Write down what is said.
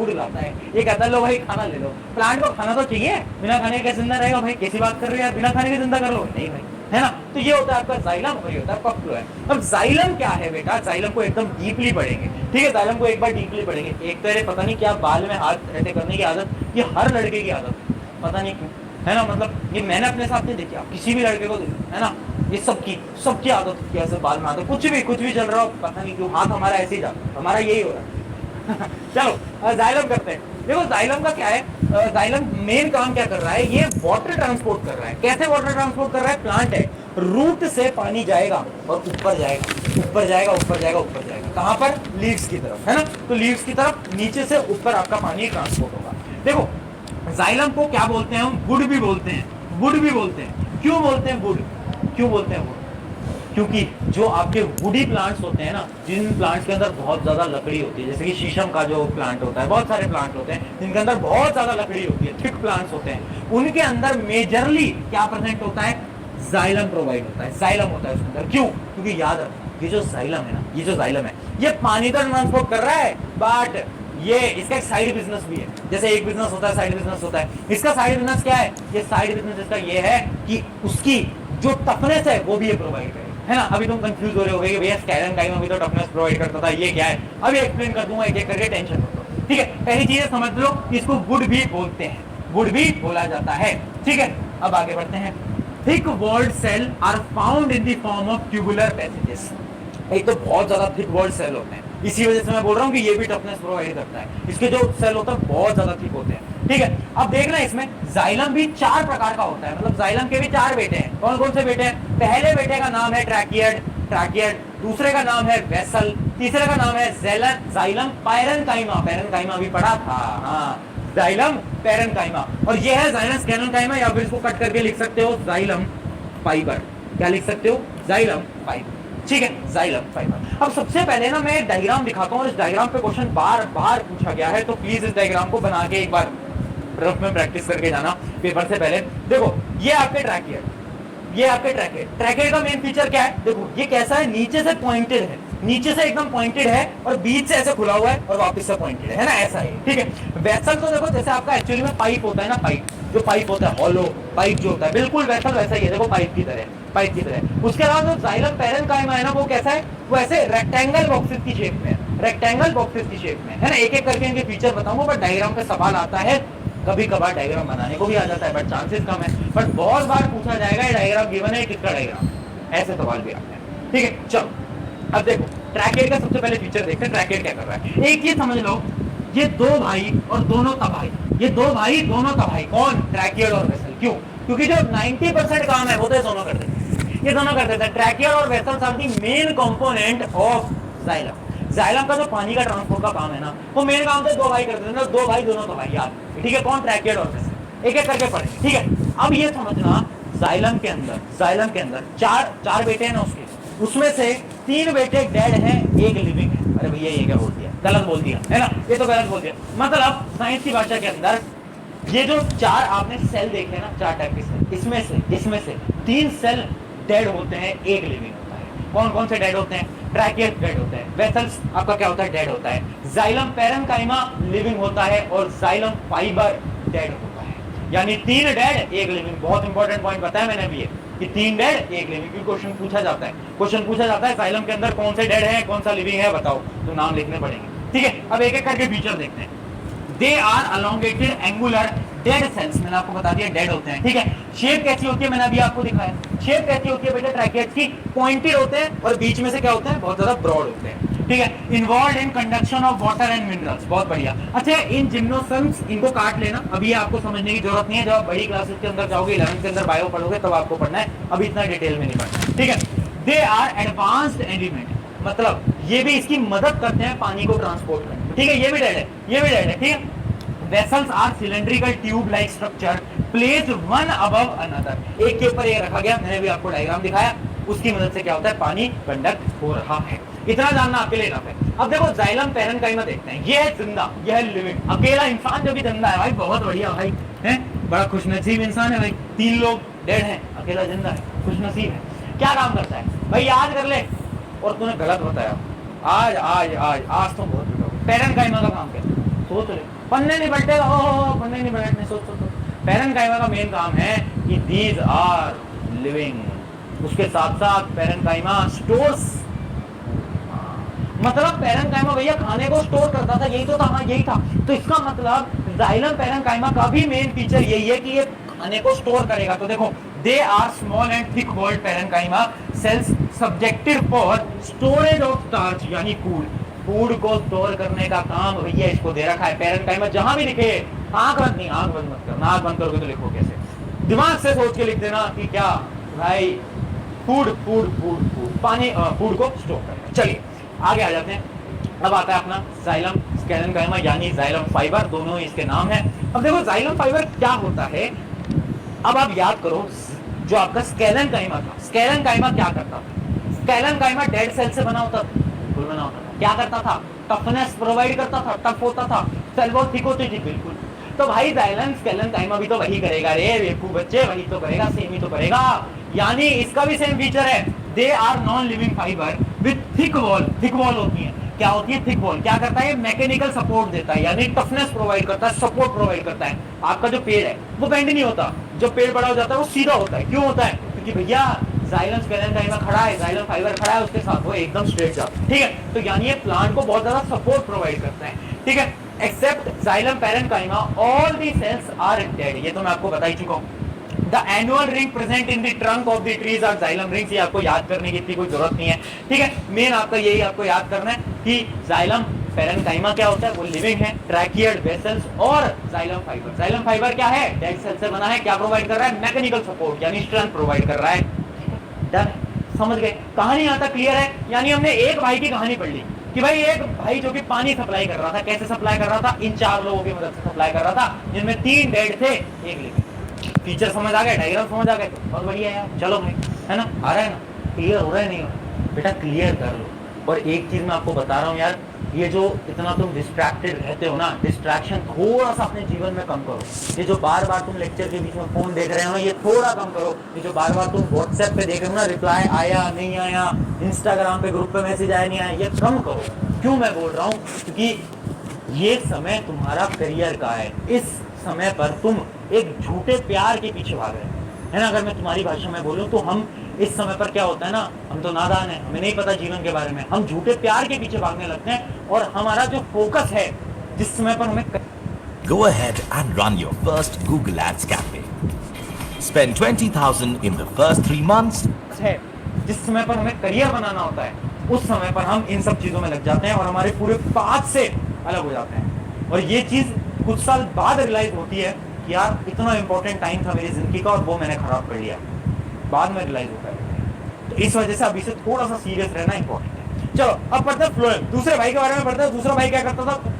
Food लाता है, ये कहता है लो भाई खाना ले लो। प्लांट को खाना तो चाहिए, बिना खाने के जिंदा रहेगा भाई? कैसी बात कर रहे हो यार, बिना खाने के जिंदा कर लो? नहीं भाई, है ना। तो ये होता है आपका जाइलम और ये होता है आपका फ्लोएम। अब जाइलम क्या है बेटा, जाइलम को एकदम डीपली पढ़ेंगे, ठीक है। जाइलम को एक बार डीपली पढ़ेंगे। एक तो पता नहीं क्या बाल में हाथ ऐसे करने की आदत, ये हर लड़के की आदत, पता नहीं क्यों, है ना। मतलब ये मैंने अपने साथ नहीं देखी, आप किसी भी लड़के को देखो, है ना, ये सबकी आदत होती है ऐसे बाल में आदत, कुछ भी चल रहा हो, पता नहीं क्यों हाथ हमारा ऐसे ही जाता, हमारा यही हो रहा है। चलो जाइलम करते हैं। देखो जाइलम का क्या है, जाइलम मेन काम क्या कर रहा है, ये वाटर ट्रांसपोर्ट कर रहा है। कैसे वाटर ट्रांसपोर्ट कर रहा है? प्लांट है, रूट से पानी जाएगा और ऊपर जाएगा, ऊपर जाएगा, ऊपर जाएगा, ऊपर जाएगा। कहां पर? लीव्स की तरफ, है ना। तो लीव्स की तरफ नीचे से ऊपर आपका पानी ट्रांसपोर्ट होगा। देखो जाइलम को क्या बोलते हैं हम? वुड भी बोलते हैं, वुड भी बोलते हैं। क्यों बोलते हैं वुड? क्यों बोलते हैं वुड? क्योंकि जो आपके वुडी प्लांट्स होते हैं ना, जिन प्लांट्स के अंदर बहुत ज्यादा लकड़ी होती है, जैसे कि शीशम का जो प्लांट होता है, बहुत सारे प्लांट होते हैं जिनके अंदर बहुत ज्यादा लकड़ी होती है, थिक प्लांट्स होते हैं, उनके अंदर मेजरली क्या प्रेजेंट होता है? जाइलम प्रोवाइड होता है, जाइलम होता है उसके अंदर। क्यों? क्योंकि याद रखो ये जो जाइलम है ना, ये जो जाइलम है, ये पानी तो ट्रांसपोर्ट कर रहा है, बट ये इसका एक साइड बिजनेस भी है। जैसे एक बिजनेस होता है, साइड बिजनेस होता है, इसका साइड बिजनेस क्या है? ये साइड बिजनेस इसका ये है कि उसकी जो टफनेस है वो भी ये प्रोवाइड करे, है ना। अभी तुम कंफ्यूज हो रहे हो कि भैया स्कैलन काइमा भी तो टफनेस प्रोवाइड करता था, ये क्या है? अभी एक्सप्लेन कर दूंगा एक एक करके, टेंशन मत लो, ठीक है। पहली चीज समझ लो, इसको वुड भी बोलते हैं, वुड भी बोला जाता है, ठीक है। अब आगे बढ़ते हैं। Thick walled cell are found in the form of tubular passages. एक तो बहुत ज्यादा थिक वॉल्ड सेल होते हैं, इसी वजह से मैं बोल रहा हूँ कि ये भी टफनेस प्रोवाइड करता है। इसके जो सेल होता है बहुत ज्यादा थिक होते हैं, ठीक है। अब देखना इसमें जाइलम भी 4 प्रकार का होता है, मतलब जाइलम के भी 4 बेटे हैं। कौन कौन से बेटे हैं? पहले बेटे का नाम है ट्रैकियड, ट्रैकियड। दूसरे का नाम है वेसल। तीसरे का नाम है जाइलम पैरेन्काइमा, पैरेन्काइमा भी पढ़ा था, हाँ, जाइलम पैरेन्काइमा। और ये है जाइलम स्कैलेन्काइमा, या फिर इसको कट करके लिख सकते हो जाइलम फाइबर। क्या लिख सकते हो? जाइलम फाइबर, ठीक है, जाइलम फाइबर। अब सबसे पहले ना मैं एक डायग्राम दिखाता हूँ, और इस डायग्राम पे क्वेश्चन बार बार पूछा गया है, तो प्लीज इस डायग्राम को बना के एक बार रफ में प्रैक्टिस करके जाना पेपर से पहले। देखो ये आपके ट्रैकियड, ये आपके ट्रैकियड। ट्रैकियड का मेन फीचर क्या है? देखो ये कैसा है, नीचे से पॉइंटेड है, नीचे से एकदम पॉइंटेड है, और बीच से ऐसे खुला हुआ है और वापस से पॉइंटेड है ना, ऐसा है, ठीक है। वेसल तो देखो जैसे आपका एक्चुअली में पाइप होता है ना, पाइप जो पाइप होता है, हॉलो पाइप जो होता है, बिल्कुल वेसल वैसा ही है, देखो पाइप की तरह, पाइप की तरह। उसके अलावा जो जाइलम पैरेन्काइमा है ना, वो कैसा है? वो ऐसे रेक्टेंगल बॉक्सेस की शेप में है, रेक्टेंगल बॉक्सेस की शेप में, है ना। एक एक करके इनके फीचर बताऊंगा, बट डायग्राम पे सवाल आता है, कभी कभार डायग्राम बनाने को भी आ जाता है, बट चांसेस कम है। बट बहुत बार पूछा जाएगा ये डायग्राम गिवन है, किसका डायग्राम, ऐसे सवाल भी आते हैं, ठीक है। चलो अब देखो ट्रैकियड का सबसे पहले फीचर देखते हैं, ट्रैकियड क्या कर रहा है। एक चीज समझ लो, ये 2 भाई और दोनों तबाही, ये 2 भाई दोनों तबाही, कौन? ट्रैकियड और वेसल। क्यों? क्योंकि जो 90% काम है वो तो ये दोनों कर देते हैं, ये दोनों कर देते हैं। ट्रैकियड और vessel are the main component of xylem. Xylem का जो पानी का ट्रांसपोर्ट का काम है ना, वो मेन काम तो 2 भाई करते हैं ना, 2 भाई दोनों तबाही, याद, ठीक है। कौन? ट्रैकियड और वेसल। एक एक करके पढ़े, ठीक है। अब ये समझना, जाइलम के अंदर चार बेटे हैं ना उसके, उसमें से 3 बेटे डेड हैं, 1 लिविंग है। अरे भैया ये क्या बोल दिया, गलत बोल दिया, है ना, ये तो गलत बोल दिया। मतलब साइंस की भाषा के अंदर ये जो 4 आपने सेल देखे ना, 4 टाइप के सेल, इसमें से 3 सेल डेड होते हैं, 1 लिविंग होता है। कौन कौन से डेड होते हैं? ट्रैकियड डेड होता है, वेसल्स आपका क्या होता है? डेड होता है। जाइलम पैरेन्काइमा लिविंग होता है, और जाइलम फाइबर डेड होता है। यानी 3 डेड 1 लिविंग। बहुत इंपॉर्टेंट पॉइंट बताया मैंने अभी ये, कि 3 डेड 1 लिविंग, क्योंकि क्वेश्चन पूछा जाता है जाइलम के अंदर कौन से डेड है, कौन सा लिविंग है, बताओ, तो नाम लिखने पड़ेंगे, ठीक है। अब एक एक करके फीचर देखते हैं। They are elongated angular dead cells, मैंने आपको बता दिया डेड होते हैं, ठीक है। शेप कैसी होती है? मैंने अभी आपको दिखाया, शेप कैसी होती है बेटा ट्रैकियड की? पॉइंटेड होते हैं, और बीच में से क्या होते हैं? बहुत ज्यादा ब्रॉड होते हैं, ठीक है। Involve in conduction of water and minerals, बहुत बढ़िया। अच्छा, इन जिम्नोसम्स, इनको काट लेना, अभी आपको समझने की जरूरत नहीं है, जब आप बड़ी क्लासेस के अंदर जाओगे, 11th के अंदर बायो पढ़ोगे, तब आपको पढ़ना है, अभी इतना डिटेल में नहीं पढ़ना, ठीक है। दे आर एडवांस्ड एलिमेंट, मतलब ये भी इसकी मदद करते हैं पानी को ट्रांसपोर्ट करने, ठीक है। ये भी डेड है, ये भी डेड है, ठीक है। Vessels are cylindrical tube-like structure placed one above another, एक के ऊपर एक रखा गया, मैंने भी आपको डायग्राम दिखाया, उसकी मदद से क्या होता है? पानी कंडक्ट हो रहा है। इतना जानना आपके लिए इनफ है। अब देखो जाइलम पैरेन्काइमा देखते हैं, ये है जिंदा, ये है लिविंग। अकेला इंसान जो भी जिंदा है भाई, बहुत बढ़िया भाई, है बड़ा खुशनसीब इंसान है भाई। 3 लोग डेड हैं, अकेला जिंदा है, खुशनसीब है। क्या काम करता है भाई? याद कर ले, और तूने गलत बताया, आज आज आज आज तुम बहुत पैरेन्काइमा का काम क्या? सोच ले, पन्ने नहीं पलटेगा, ओ पन्ने नहीं पलटने, सोच सोच। पैरेनकाइमा का मेन काम है कि दीज आर लिविंग, उसके साथ साथ पैरेनकाइमा स्टोर्स, मतलब पैरेनकाइमा भैया खाने को स्टोर करता था, यही तो था, हाँ यही था। तो इसका मतलब जाइलम पैरेनकाइमा का भी मेन फीचर यही है कि ये खाने को स्टोर करेगा। तो देखो, they are small and thick walled parenchyma cells subjected for storage of starch, यानी फूड को स्टोर करने का काम भैया इसको दे रखा है। पैरेनकाइमा जहां भी लिखे, आंख बंद नहीं, आंख बंद मत करना, आंख बंद करोगे तो लिखो कैसे, दिमाग से सोच के लिख देना कि क्या भाई, फूड फूड फूड फूड, पानी, फूड को स्टोर करेगा। चलिए आगे आ जाते हैं। अब आता है अपना जाइलम पैरेनकाइमा यानी जाइलम फाइबर, दोनों ही इसके नाम है। अब देखो जाइलम फाइबर क्या होता है, अब आप याद करो जो आपका स्केलेनकाइमा था, स्केलेनकाइमा क्या करता था, स्केलेनकाइमा डेड सेल से बना होता था, बिल्कुल बना होता था। क्या करता था, टफनेस प्रोवाइड करता था, टफ होता था, सेल बहुत थिक होती थी, बिल्कुल। तो भाई जाइलम स्केलेनकाइमा भी तो वही करेगा रे बेवकूफ बच्चे, वही तो करेगा, सेम ही तो करेगा। यानी इसका भी सेम फीचर है, they are non living fiber with thick wall, thick wall होती है, क्या होती है, थिक वॉल। क्या करता है, मैकेनिकल सपोर्ट देता है, यानी टफनेस प्रोवाइड करता है, सपोर्ट प्रोवाइड करता है। आपका जो पेड़ है वो बेंड नहीं होता, जो पेड़ बड़ा हो जाता है वो सीधा होता है। क्यों होता है, क्योंकि भैया जाइलम पैरेनकाइमा खड़ा है, जाइलम फाइबर खड़ा है उसके साथ, वो एकदम स्ट्रेट जाता है, ठीक है। तो यानी ये प्लांट को बहुत ज्यादा सपोर्ट प्रोवाइड करता है, ठीक है। Except xylem parenchyma all the cells are dead, ये तो मैं आपको बता ही चुका हूँ। The annual ring present in the trunk of the trees are xylem rings, ये आपको याद करने की इतनी कोई जरूरत नहीं है, ठीक है। मेन आपका यही आपको याद करना है कि जाइलम पैरेनकाइमा क्या होता है, वो लिविंग है, ट्रैकियड वेसल्स, और जाइलम फाइबर, जाइलम फाइबर क्या है, डेड सेल से बना है, क्या प्रोवाइड कर रहा है, मैकेनिकल सपोर्ट यानी स्ट्रेंथ प्रोवाइड कर रहा है। डन, समझ गए, कहानी यहाँ तक क्लियर है। यानी हमने एक भाई की कहानी पढ़ ली कि भाई एक भाई जो कि पानी सप्लाई कर रहा था, कैसे सप्लाई कर रहा था, इन 4 लोगों की मदद से सप्लाई कर रहा था, जिनमें 3 डेड थे, एक लिविंग। फीचर समझ आ गए, डायग्राम समझ आ गए, तो बहुत बढ़िया यार। चलो भाई, है ना, आ रहा है ना, क्लियर हो रहा है, नहीं हो रहा बेटा, क्लियर कर लो। और एक चीज मैं आपको बता रहा हूँ यार, ये जो इतना तुम डिस्ट्रैक्टेड रहते हो ना, डिस्ट्रैक्शन थोड़ा सा अपने जीवन में कम करो। ये जो बार बार तुम लेक्चर के बीच में फोन देख रहे हो ना, ये थोड़ा कम करो। ये जो बार बार तुम व्हाट्सएप पे देख रहे हो ना, रिप्लाई आया नहीं आया, इंस्टाग्राम पे ग्रुप पे मैसेज आया नहीं आया, ये कम करो। क्यों मैं बोल रहा हूँ, क्योंकि ये समय तुम्हारा करियर का है। इस समय पर तुम एक झूठे प्यार के पीछे भाग रहे हैं ना। अगर मैं तुम्हारी भाषा में बोलूं तो हम इस समय पर क्या होता है ना, हम तो नादान हैं, हमें नहीं पता जीवन के बारे में, हम झूठे प्यार के पीछे भागने लगते हैं, और हमारा जो फोकस है जिस समय पर हमें Go ahead and run your first Google Ads campaign. Spend 20,000 in the first 3 months. है, जिस समय पर हमें करियर बनाना होता है, उस समय पर हम इन सब चीजों में लग जाते हैं और हमारे पूरे पाथ से अलग हो जाते हैं। और ये चीज कुछ साल बाद रियलाइज होती है कि यार इतना इंपॉर्टेंट टाइम था मेरी जिंदगी का और वो मैंने खराब कर लिया, बाद में रियलाइज होता है। तो इस वजह से अभी से थोड़ा सा सीरियस रहना इंपॉर्टेंट है। चलो अब पढ़ते हैं फ्लोएम, दूसरे भाई के बारे में पढ़ते हैं। दूसरा भाई क्या करता था,